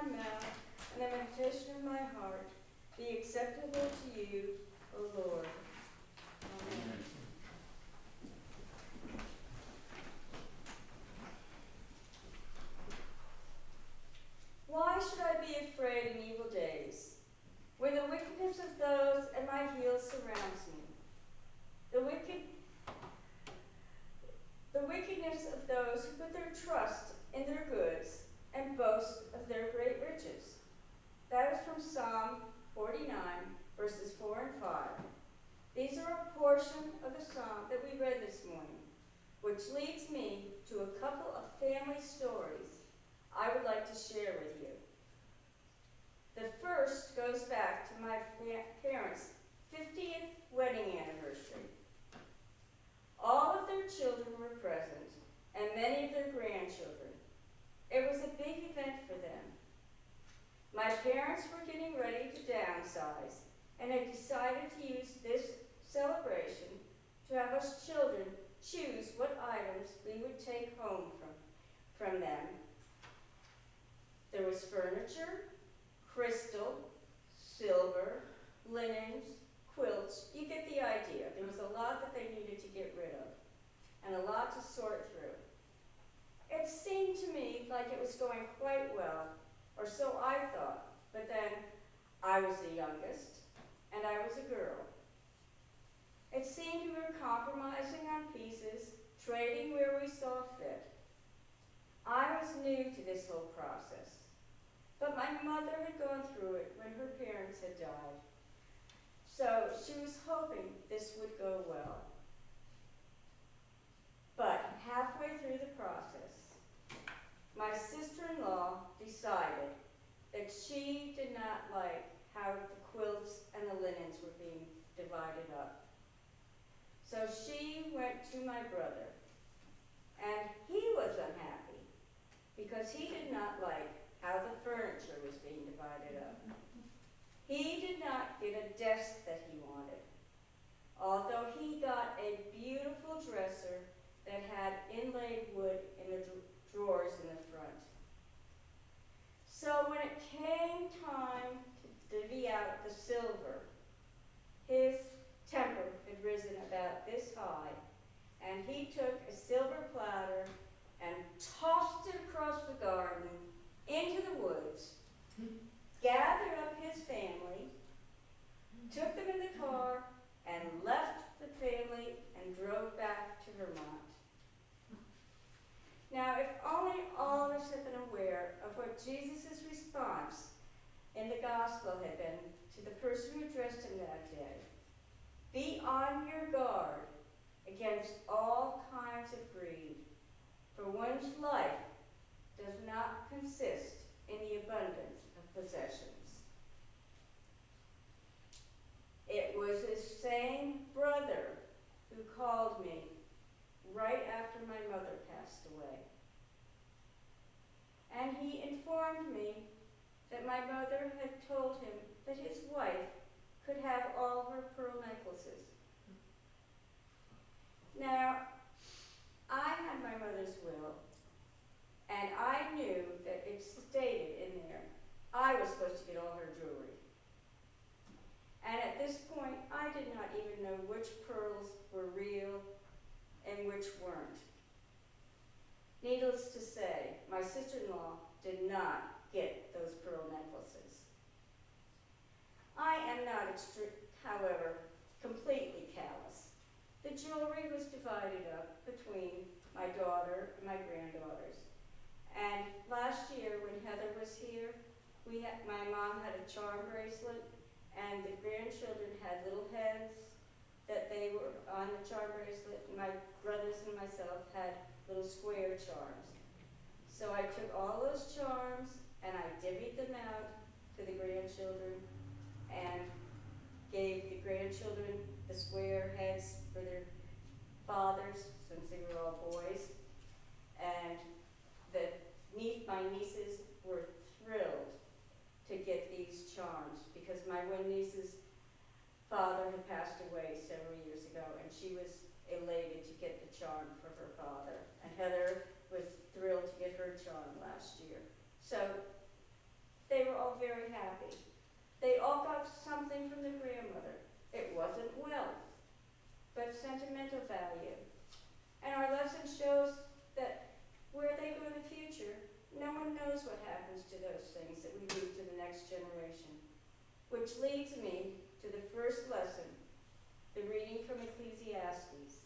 my mouth and the meditation of my heart be acceptable to you, O Lord. Amen. Why should I be afraid in evil days, when the wickedness of those at my heels surrounds me? The wickedness of those who put their trust in their goods and boast of their great riches. That is from Psalm 49, verses 4 and 5. These are a portion of the psalm that we read this morning, which leads me to a couple of family stories I would like to share with you. The first goes back to my parents' 50th wedding anniversary. All of their children were present, and many of their grandchildren. It was a big event for them. My parents were getting ready to downsize and had decided to use this celebration to have us children choose what items we would take home from them. There was furniture, crystal, silver, linens, quilts. You get the idea. There was a lot that they needed to get rid of and a lot to sort through. It seemed to me like it was going quite well, or so I thought, but then I was the youngest and I was a girl. It seemed we were compromising on pieces, trading where we saw fit. I was new to this whole process, but my mother had gone through it when her parents had died. So she was hoping this would go well. But halfway through the process, my sister-in-law decided that she did not like how the quilts and the linens were being divided up. So she went to my brother, and he was unhappy because he did not like how the furniture was being divided up. He did not get a desk that he wanted, although he got a beautiful dresser that had inlaid wood in the drawers in the front. So when it came time to divvy out the silver, his temper had risen about this high, and he took a silver platter and tossed it across the garden into the woods, gathered up his family, took them in the car, and left the family and drove back to Vermont. Now, if only all of us had been aware of what Jesus' response in the gospel had been to the person who addressed him that day. Be on your guard against all kinds of greed, for one's life does not consist in the abundance of possessions. It was this same brother who called me right after my mother passed away. And he informed me that my mother had told him that his wife could have all her pearl necklaces. Now, I had my mother's will, and I knew that it stated in there I was supposed to get all her jewelry. And at this point, I did not even know which pearls were real and which weren't. Needless to say, my sister-in-law did not get those pearl necklaces. I am not, however, completely callous. The jewelry was divided up between my daughter and my granddaughters. And last year, when Heather was here, my mom had a charm bracelet, and the grandchildren had little heads that they were on the charm bracelet, and my brothers and myself had little square charms. So I took all those charms and I divvied them out to the grandchildren and gave the grandchildren the square heads for their fathers, since they were all boys. And my nieces were thrilled to get these charms because my one niece's father had passed away several years ago, and she was elated to get the charm for her father. And Heather was thrilled to get her charm last year. So but sentimental value. And our lesson shows that where they go in the future, no one knows what happens to those things that we leave to the next generation. Which leads me to the first lesson, the reading from Ecclesiastes.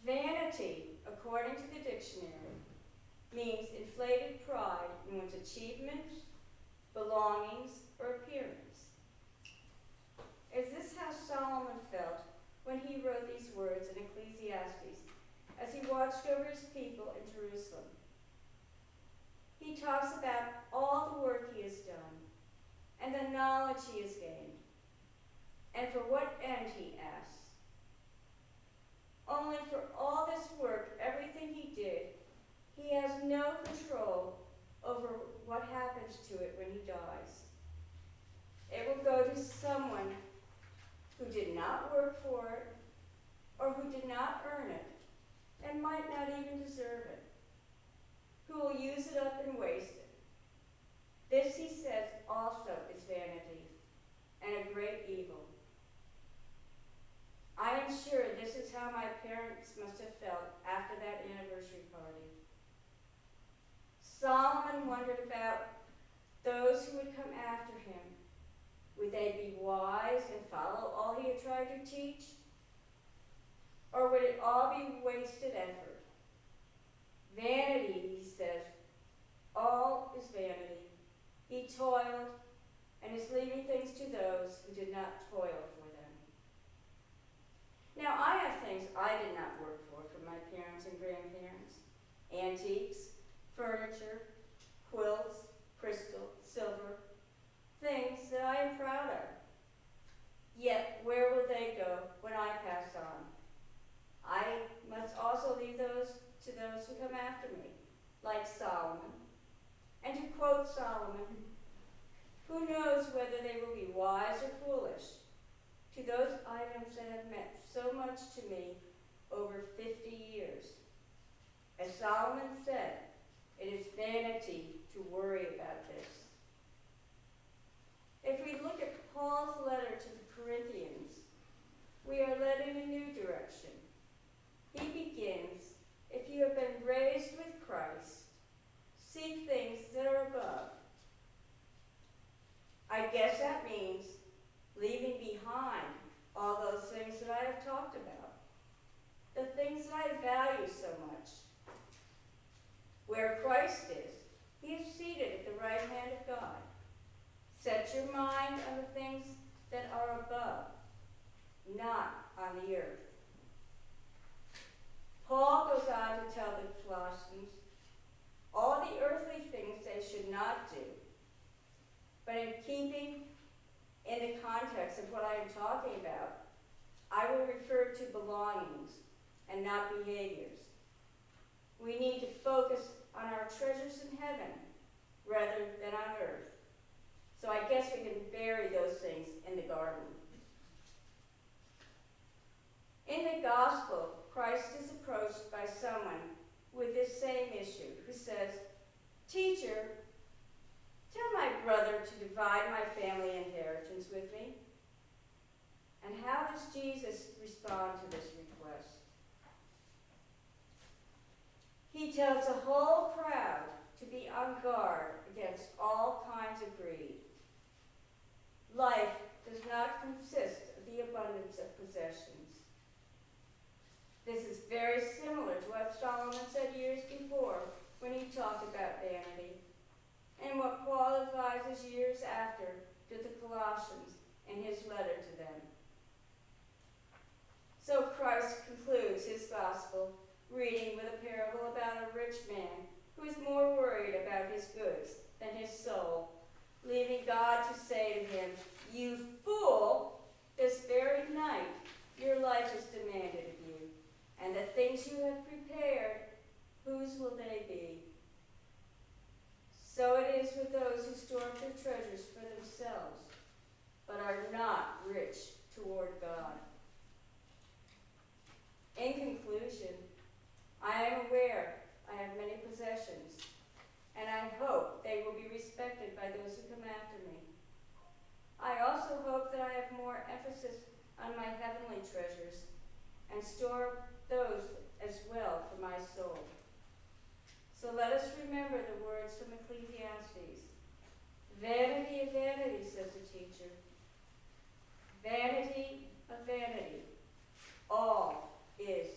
Vanity, according to the dictionary, means inflated pride in one's achievements, belongings, or appearance. Is this how Solomon felt when he wrote these words in Ecclesiastes as he watched over his people in Jerusalem? He talks about all the work he has done and the knowledge he has gained, and for what end he asks. Only for all this work, everything he did, he has no control over what happens to it when he dies. It will go to someone who did not work for it, or who did not earn it, and might not even deserve it, who will use it up and waste it. This, he says, also is vanity, and a great evil. I am sure this is how my parents must have felt after that anniversary party. Solomon wondered about those who would come after him. Would they be wise and follow all he had tried to teach? Or would it all be wasted effort? Vanity, he says, all is vanity. He toiled and is leaving things to those who did not toil for them. Now, I have things I did not work for from my parents and grandparents. Antiques, furniture, quilts, crystal, silver, things that I am proud of. Yet, where will they go when I pass on? I must also leave those to those who come after me, like Solomon. And to quote Solomon, who knows whether they will be wise or foolish to those items that have meant so much to me over 50 years. As Solomon said, it is vanity to worry about this. If we look at Paul's letter to the Corinthians, we are led in a new direction. He begins, if you have been raised with Christ, seek things that are above. I guess that means leaving behind all those things that I have talked about, the things that I value so much. Where Christ is, he is seated at the right hand of God. Set your mind on the things that are above, not on the earth. Paul goes on to tell the Colossians all the earthly things they should not do. But in keeping in the context of what I am talking about, I will refer to belongings and not behaviors. We need to focus on our treasures in heaven rather than on earth. So I guess we can bury those things in the garden. In the gospel, Christ is approached by someone with this same issue who says, "Teacher, tell my brother to divide my family inheritance with me." And how does Jesus respond to this request? He tells the whole crowd to be on guard against all kinds of greed. Life does not consist of the abundance of possessions. This is very similar to what Solomon said years before when he talked about vanity, and what Paul advises years after to the Colossians in his letter to them. So Christ concludes his gospel reading with a parable about a rich man who is more worried about his goods than his soul, leaving God to say to him, "You fool, this very night your life is demanded of you, and the things you have prepared, whose will they be?" So it is with those who store up their treasures for themselves, but are not rich toward God. In conclusion, I am aware I have many possessions, and I hope they will be respected by those who come after me. I also hope that I have more emphasis on my heavenly treasures those as well for my soul. So let us remember the words from Ecclesiastes. Vanity of vanity, says the teacher. Vanity of vanity. All is